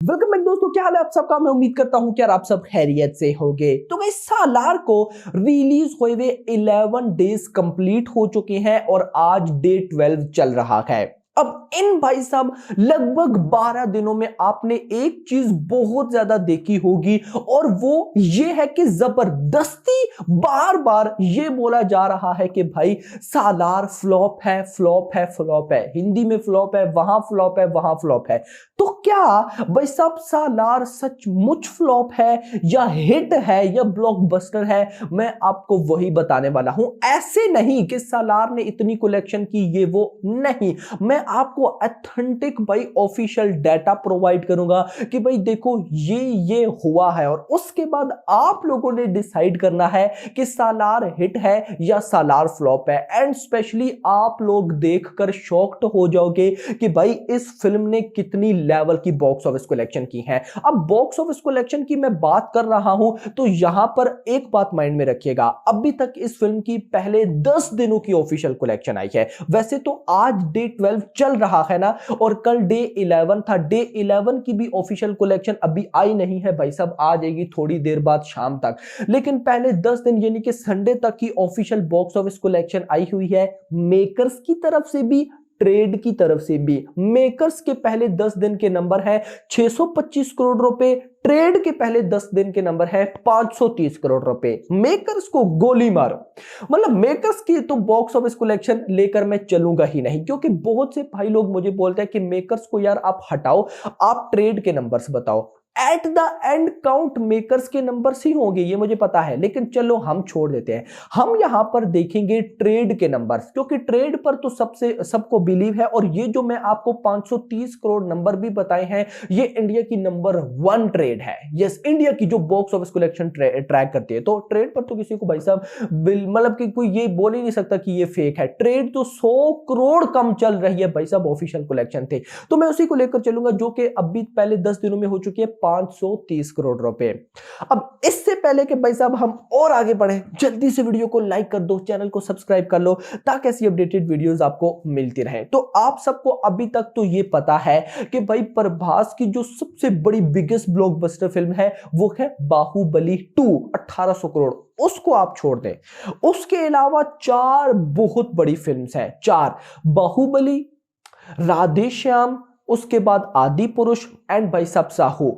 Welcome back दोस्तों, क्या हाल है आप सबका। मैं उम्मीद करता हूं कि यार आप सब खैरियत से होंगे। तो गाइस सालार को रिलीज हुए 11 डेज कंप्लीट हो चुके हैं और आज डे 12 चल रहा है। अब इन भाई साहब लगभग 12 दिनों में आपने एक चीज बहुत ज्यादा देखी होगी और वो ये है कि जबरदस्ती बार बार ये बोला जा रहा है कि भाई सालार फ्लॉप है, फ्लॉप है, फ्लॉप है, हिंदी में फ्लॉप है, वहां फ्लॉप है, वहां फ्लॉप है। तो क्या भाई साहब सालार सचमुच फ्लॉप है या हिट है या ब्लॉकबस्टर है? मैं आपको वही बताने वाला हूं। ऐसे नहीं कि सालार ने इतनी कलेक्शन की ये वो नहीं, मैं आपको ऑथेंटिक भाई ऑफिशियल डाटा प्रोवाइड करूंगा कि भाई देखो ये हुआ है और उसके बाद आप लोगों ने डिसाइड करना है कि सालार हिट है या सालार फ्लॉप है। एंड स्पेशली आप लोग देखकर शॉक्ड हो जाओगे कि भाई इस फिल्म ने कितनी लेवल की बॉक्स ऑफिस कलेक्शन की है। अब बॉक्स ऑफिस कलेक्शन की मैं बात कर रहा हूं तो यहां पर एक बात माइंड में रखिएगा, अभी तक इस फिल्म की पहले 10 दिनों की ऑफिशियल कलेक्शन आई है। वैसे तो आज डे 12 चल रहा है ना, और कल डे 11 था। डे 11 की भी ऑफिशियल कलेक्शन अभी आई नहीं है भाई साहब, आ जाएगी थोड़ी देर बाद शाम तक। लेकिन पहले 10 दिन यानी कि संडे तक की ऑफिशियल बॉक्स ऑफिस कलेक्शन आई हुई है मेकर्स की तरफ से भी, ट्रेड की तरफ से भी। मेकर्स के पहले 10 दिन के नंबर है 625 करोड़ रुपए, ट्रेड के पहले 10 दिन के नंबर है 530 करोड़ रुपए। मेकर्स को गोली मारो, मतलब मेकर्स की तो बॉक्स ऑफिस कलेक्शन लेकर मैं चलूंगा ही नहीं, क्योंकि बहुत से भाई लोग मुझे बोलते हैं कि मेकर्स को यार आप हटाओ, आप ट्रेड के नंबर्स बताओ। At the end count makers के नंबर्स ही होंगे, ये मुझे पता है, लेकिन चलो हम छोड़ देते हैं। हम यहां पर देखेंगे ट्रेड के नंबर्स, क्योंकि ट्रेड पर तो सबको बिलीव है। और ये जो मैं आपको 530 करोड़ नंबर भी बताए हैं, ये इंडिया की नंबर 1 ट्रेड है। यस, इंडिया की जो बॉक्स ऑफिस कलेक्शन ट्रैक करती है। तो ट्रेड पर तो किसी को भाई साहब मतलब कि कोई ये बोल ही नहीं सकता कि ये फेक है। ट्रेड तो 100 करोड़ कम चल रही है भाई साहब ऑफिशियल कलेक्शन थे। तो मैं उसी को लेकर चलूंगा जो कि अभी पहले 10 दिनों में हो चुकी है 530 करोड़ रुपए। अब इससे पहले कि भाई साहब हम और आगे बढ़े, जल्दी से वीडियो को लाइक कर दो, चैनल को सब्सक्राइब कर लो ताकि ऐसी अपडेटेड वीडियोस आपको मिलती रहे। तो आप सबको अभी तक तो ये पता है कि भाई प्रभास की जो सबसे बड़ी बिगेस्ट ब्लॉकबस्टर फिल्म है वो है बाहुबली 2, 1800 करोड़, उसको आप छोड़ दें। उसके अलावा 4 बहुत बड़ी फिल्म्स हैं, 4, बाहुबली, राधे श्याम, उसके बाद आदि पुरुष एंड भाई साहब साहू।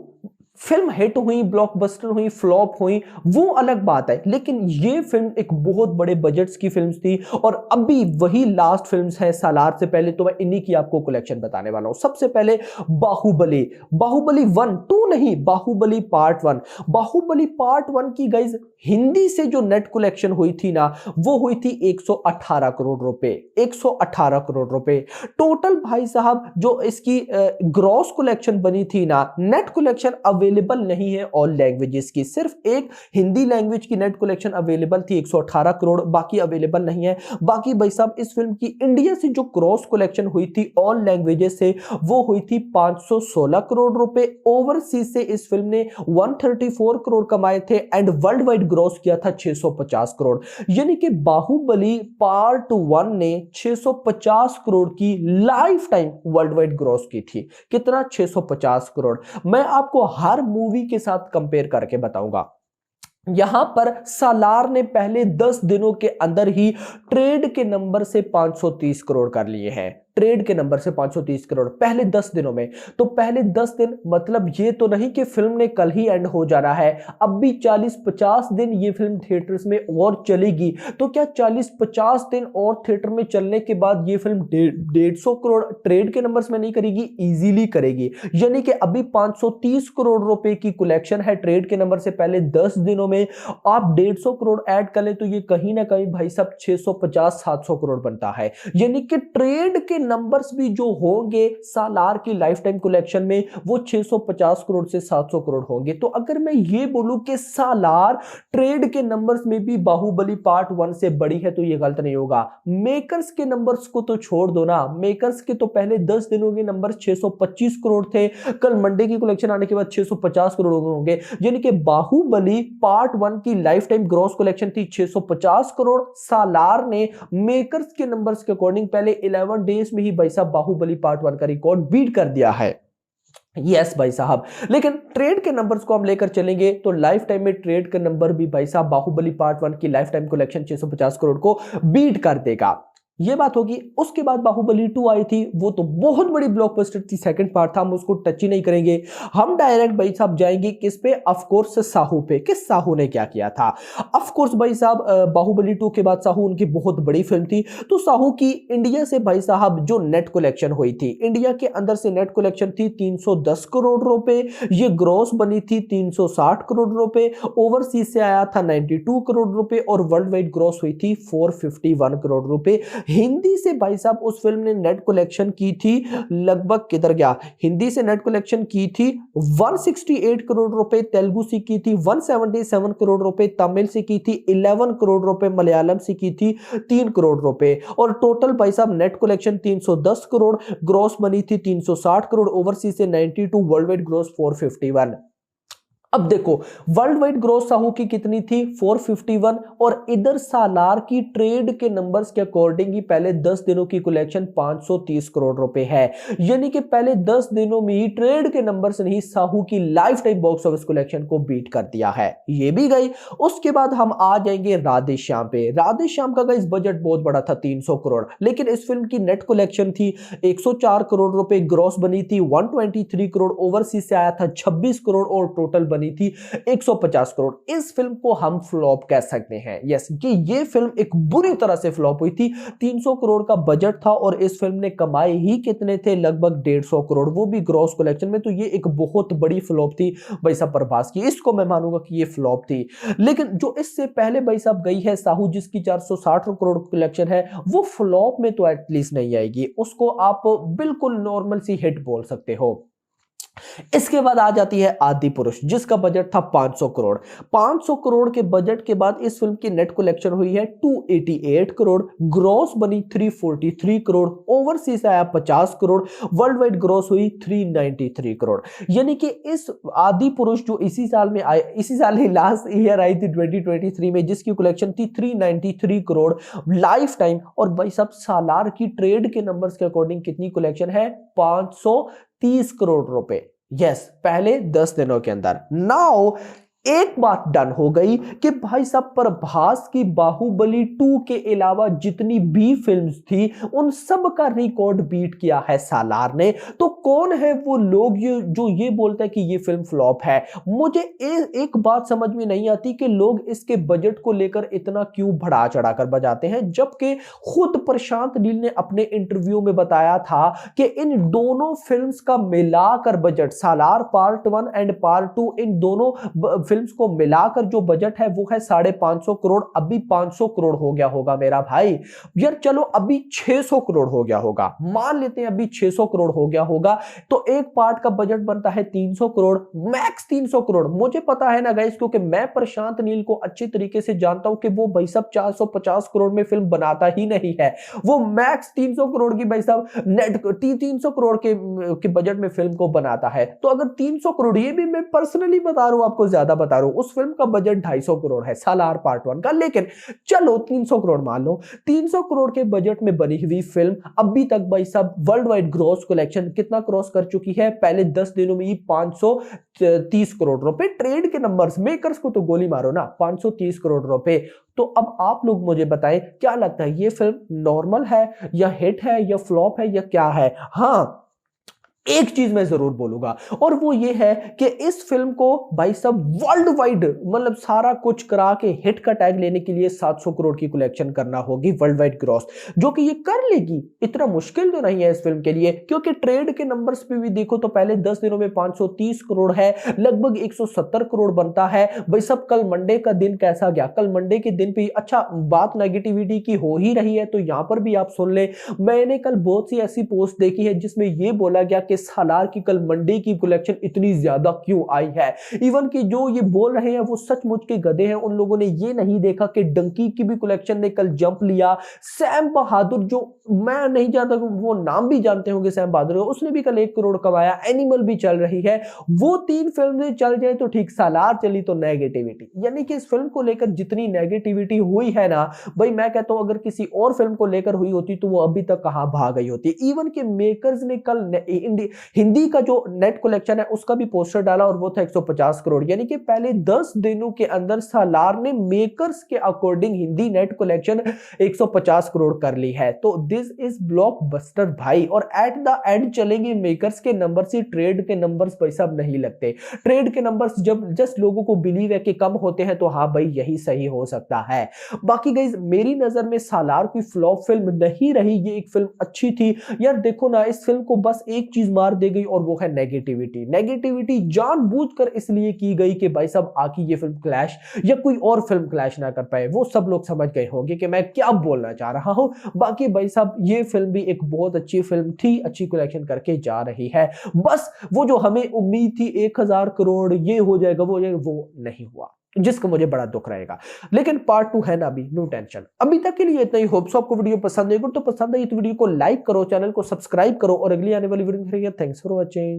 फिल्म हिट हुई, ब्लॉकबस्टर हुई, फ्लॉप हुई, वो अलग बात है, लेकिन ये फिल्म एक बहुत बड़े बजट्स की फिल्म थी और अभी वही लास्ट फिल्म्स है सालार से पहले। तो मैं इन्हीं की आपको कलेक्शन बताने वाला हूं। सबसे पहले बाहुबली, बाहुबली 1, 2 नहीं, बाहुबली पार्ट 1। बाहुबली पार्ट 1 की गाइज हिंदी से जो नेट कलेक्शन हुई थी ना, वो हुई थी 118 करोड़ रुपए, 118 करोड़ रुपए टोटल। भाई साहब जो इसकी ग्रॉस कलेक्शन बनी थी ना, नेट कलेक्शन अवेलेबल नहीं है ऑल लैंग्वेजेस की, सिर्फ एक हिंदी लैंग्वेज की नेट कलेक्शन अवेलेबल थी 118 करोड़, बाकी अवेलेबल नहीं है। बाकी भाई साहब इस फिल्म की इंडिया से जो क्रॉस कलेक्शन हुई थी ऑल लैंग्वेजेस से, वो हुई थी 516 करोड़ रुपए। ओवरसीज से इस फिल्म ने 134 करोड़ कमाए थे एंड वर्ल्ड वाइड ग्रॉस किया था 650 करोड़। यानी कि बाहुबली पार्ट 1 ने 650 करोड़ की life time world wide gross की थी। कितना? 650 करोड़। मैं आपको हर मूवी के साथ कंपेयर करके बताऊंगा। यहां पर सालार ने पहले 10 दिनों के अंदर ही ट्रेड के नंबर से 530 करोड़ कर लिए हैं, ट्रेड के नंबर से 530 करोड़ पहले 10 दिनों में। तो पहले 10 दिन मतलब ये तो नहीं कि फिल्म ने कल ही एंड हो जाना है, अब भी 40-50 दिन ये फिल्म थिएटर्स में और चलेगी। तो क्या 40-50 दिन और थिएटर में चलने के बाद ये फिल्म 150 करोड़ ट्रेड के नंबर्स में नहीं करेगी? इजीली करेगी। यानी कि अभी 530 करोड़ रुपए की कलेक्शन है ट्रेड के नंबर से पहले 10 दिनों में। आप 150 करोड़ ऐड कर ले तो ये कहीं ना कहीं भाई साहब 650-700 करोड़ बनता है। यानी कि ट्रेड के नंबर्स भी जो होंगे सालार की लाइफ टाइम कलेक्शन में, वो 650 करोड़ से 700 करोड़ होंगे। तो अगर मैं ये बोलूं कि सालार ट्रेड के नंबर्स में भी बाहुबली पार्ट 1 से बड़ी है, तो ये गलत नहीं होगा। मेकर्स के नंबर्स को तो छोड़ दो ना, मेकर्स के तो पहले 10 दिनों के नंबर 625 करोड़ थे, कल मंडे की कलेक्शन आने के बाद 650 करोड़ होंगे। यानी कि बाहुबली पार्ट 1 की लाइफ टाइम ग्रॉस कलेक्शन थी 650 करोड़। सालार ने मेकर्स के नंबर्स के अकॉर्डिंग पहले 11 डेज में ही भाई साहब बाहुबली पार्ट 1 का रिकॉर्ड बीट कर दिया है। यस भाई साहब, लेकिन ट्रेड के नंबर्स को हम लेकर चलेंगे तो लाइफ टाइम में ट्रेड का नंबर भी भाई साहब बाहुबली पार्ट 1 की लाइफ टाइम कलेक्शन 650 करोड़ को बीट कर देगा। ये बात होगी। उसके बाद बाहुबली 2 आई थी, वो तो बहुत बड़ी ब्लॉकबस्टर थी, सेकंड पार्ट था, हम उसको टच ही नहीं करेंगे। हम डायरेक्ट भाई साहब जाएंगे किस पे, ऑफ कोर्स साहू पे, किस साहू ने क्या किया था। ऑफ कोर्स भाई साहब बाहुबली 2 के बाद साहू उनकी बहुत बड़ी फिल्म थी, तो साहू की इंडिया से भाई साहब जो नेट कलेक्शन हुई थी, इंडिया के अंदर से नेट कलेक्शन थी 310 करोड़ रुपए, ये ग्रॉस बनी थी 360 करोड़ रुपए, ओवरसीज से आया था 92 करोड़ रुपए और वर्ल्ड वाइड ग्रॉस हुई थी 451 करोड़ रुपए। हिंदी से भाई साहब उस फिल्म ने नेट कलेक्शन की थी लगभग, किधर गया, हिंदी से नेट कलेक्शन की थी 168 करोड़ रुपए, तेलुगु से की थी 177 करोड़ रुपए, तमिल से की थी 11 करोड़ रुपए, मलयालम से की थी 3 करोड़ रुपए, और टोटल भाई साहब नेट कलेक्शन 310 करोड़, ग्रॉस बनी थी 360 करोड़, ओवरसीज से 92, वर्ल्ड वाइड ग्रॉस 451। अब देखो वर्ल्ड वाइड ग्रोथ साहू की कितनी थी, 451, और इधर सालार की ट्रेड के नंबर्स के अकॉर्डिंग ही पहले 10 दिनों की कलेक्शन 530 करोड़ रुपए है। यानी कि पहले 10 दिनों में ही ट्रेड के नंबर्स ने ही साहू की life time box office collection को बीट कर दिया है। ये भी गई। उसके बाद हम आ जाएंगे राधे श्याम पे। राधे श्याम का इस बजट बहुत बड़ा था 300 करोड़, लेकिन इस फिल्म की नेट कलेक्शन थी 104 करोड़ रुपए, ग्रॉस बनी थी 123 करोड़, ओवरसीज से आया था 26 करोड़ और टोटल बनी थी 150 करोड़। इस फिल्म को हम फ्लॉप कह सकते हैं। यस, ये फिल्म एक बुरी तरह से फ्लॉप हुई थी। 300 करोड़ का बजट था और इस फिल्म ने कमाए ही कितने थे, लगभग 150 करोड़, वो भी ग्रॉस कलेक्शन में। तो ये एक बहुत बड़ी फ्लॉप थी भाई साहब प्रभास की, इसको मैं मानूंगा कि ये फ्लॉप थी। लेकिन जो इससे पहले भाई साहब गई है साहू, जिसकी 460 करोड़ कलेक्शन है, वो फ्लॉप में तो एटलीस्ट नहीं आएगी, उसको आप बिल्कुल नॉर्मल सी हिट बोल सकते हो। इसके बाद आ जाती है आदि पुरुष, जिसका बजट था 500 करोड़। 500 करोड़ के बजट के बाद इस फिल्म की नेट कलेक्शन हुई है 288 करोड़, ग्रॉस बनी 343 करोड़, ओवरसीज आया 50 करोड़, वर्ल्ड वाइड ग्रॉस हुई 393 करोड़। यानी कि इस आदि पुरुष जो इसी साल में आए, इसी साल ही लास्ट ईयर आई थी 2023 में, जिसकी कलेक्शन थी 393 करोड़ लाइफ टाइम। और भाई साहब सालार की ट्रेड के नंबर्स के अकॉर्डिंग कितनी कलेक्शन है, 530 करोड़ रुपए। यस, पहले 10 दिनों के अंदर। नाउ एक बात डन हो गई कि भाई साहब प्रभास की बाहुबली 2 के अलावा जितनी भी फिल्म्स थी उन सब का रिकॉर्ड बीट किया है सालार ने। तो कौन है वो लोग जो ये बोलते हैं कि ये फिल्म फ्लॉप है। मुझे एक बात समझ में नहीं आती कि लोग इसके बजट को लेकर इतना क्यों बढ़ा चढ़ाकर बजाते हैं, जबकि खुद प्रशांत नील ने अपने इंटरव्यू में बताया था कि इन दोनों फिल्म्स का मिलाकर budget, Salaar part 1 and part 2, इन दोनों फिल्म्स को मिलाकर जो बजट है वो है 550 करोड़। अभी 500 करोड़ हो गया होगा मेरा भाई यार, चलो अभी 600 करोड़ हो गया होगा, मान लेते हैं अभी 600 करोड़ हो गया होगा, तो एक पार्ट का बजट बनता है 300 करोड़, मैक्स 300 करोड़। मुझे पता है ना गाइस, क्योंकि मैं प्रशांत नील को अच्छे तरीके से जानता हूं कि वो भाई साहब 450 करोड़ में फिल्म बनाता ही नहीं है, वो मैक्स 300 करोड़ की भाई साहब नेट 300 करोड़ के बजट में फिल्म को बनाता है। तो अगर 300 करोड़, ये भी मैं पर्सनली बता रहा हूं आपको, ज्यादा बता रहा हूं, उस फिल्म का बजट 250 करोड़ है सालार पार्ट 1 का, लेकिन चलो 300 करोड़ मान लो, 300 करोड़ के बजट में बनी हुई फिल्म अभी तक भाई साहब वर्ल्ड वाइड ग्रॉस कलेक्शन कितना क्रॉस कर चुकी है, पहले 10 दिनों में ही 530 करोड़ रुपए। ट्रेड के नंबर्स, मेकर्स को तो गोली मारो ना, 530 करोड़ रुपए। तो अब आप लोग मुझे बताएं, क्या लगता है ये फिल्म नॉर्मल है या हिट है या फ्लॉप है या क्या है। हाँ, एक चीज मैं जरूर बोलूंगा, और वो ये है कि इस फिल्म को भाई साहब वर्ल्ड वाइड, मतलब सारा कुछ करा के हिट का टैग लेने के लिए 700 करोड़ की कलेक्शन करना होगी वर्ल्ड वाइड ग्रॉस, जो कि ये कर लेगी। इतना मुश्किल तो नहीं है इस फिल्म के लिए, क्योंकि ट्रेड के नंबर्स पे भी देखो तो पहले 10 दिनों में 530 करोड़ है, लगभग 170 करोड़ बनता है। भाई साहब कल मंडे का दिन कैसा गया, कल मंडे के दिन पे, अच्छा बात नेगेटिविटी की हो ही रही है तो यहां पर भी आप सुन ले, मैंने कल बहुत सी ऐसी पोस्ट देखी है जिसमें यह बोला गया कि सालार की कल मंडे की कलेक्शन इतनी ज्यादा क्यों आई है। इवन कि जो ये बोल रहे हैं वो सचमुच के गधे हैं, उन लोगों ने ये नहीं देखा कि डंकी की भी कलेक्शन ने कल जंप लिया। सैम बहादुर, जो मैं नहीं जानता, वो नाम भी जानते होंगे सैम बहादुर, उसने भी कल 1 करोड़ कमाया। एनिमल भी चल रही है, वो 3 फिल्में चल जाए तो ठीक, सालार चली तो नेगेटिविटी। यानी कि इस फिल्म को लेकर जितनी नेगेटिविटी हुई है ना भाई, मैं कहता हूं अगर किसी और फिल्म को लेकर हुई होती तो वो अभी तक कहां भाग गई होती। इवन के मेकर्स ने कल हिंदी का जो नेट कलेक्शन है उसका भी पोस्टर डाला और वो था 150 करोड़, यानी कि पहले 10 दिनों के अंदर सालार ने मेकर्स के according Hindi net collection 150 crore कर ली है। तो दिस इज ब्लॉकबस्टर भाई। और एट द एंड चलेंगे मेकर्स के नंबर से ट्रेड के नंबर्स भाई साहब नहीं लगते। ट्रेड के नंबर्स जब जस्ट लोगों को बिलीव है कि कम होते हैं तो हाँ भाई यही सही हो सकता है। बाकी गाइस मेरी नजर में सालार कोई फ्लॉप फिल्म नहीं रही, ये एक फिल्म अच्छी थी यार। देखो ना, इस फिल्म को बस एक चीज मार दे गई और वो है नेगेटिविटी। नेगेटिविटी जानबूझकर इसलिए की गई कि भाई साहब आके ये फिल्म क्लैश या कोई और फिल्म क्लैश ना कर पाए। वो सब लोग समझ गए होंगे कि मैं क्या बोलना चाह रहा हूं। बाकी भाई साहब ये फिल्म भी एक बहुत अच्छी फिल्म थी, अच्छी कलेक्शन करके जा रही है। बस वो जो हमें उम्मीद थी 1000 करोड़ ये हो जाएगा वो नहीं हुआ, जिसका मुझे बड़ा दुख रहेगा। लेकिन पार्ट 2 है ना अभी, नो टेंशन। अभी तक के लिए इतना ही। होप्स आपको वीडियो पसंद आएगी, तो पसंद आई तो वीडियो को लाइक करो, चैनल को सब्सक्राइब करो और अगली आने वाली वीडियो में थैंक्स फॉर वॉचिंग।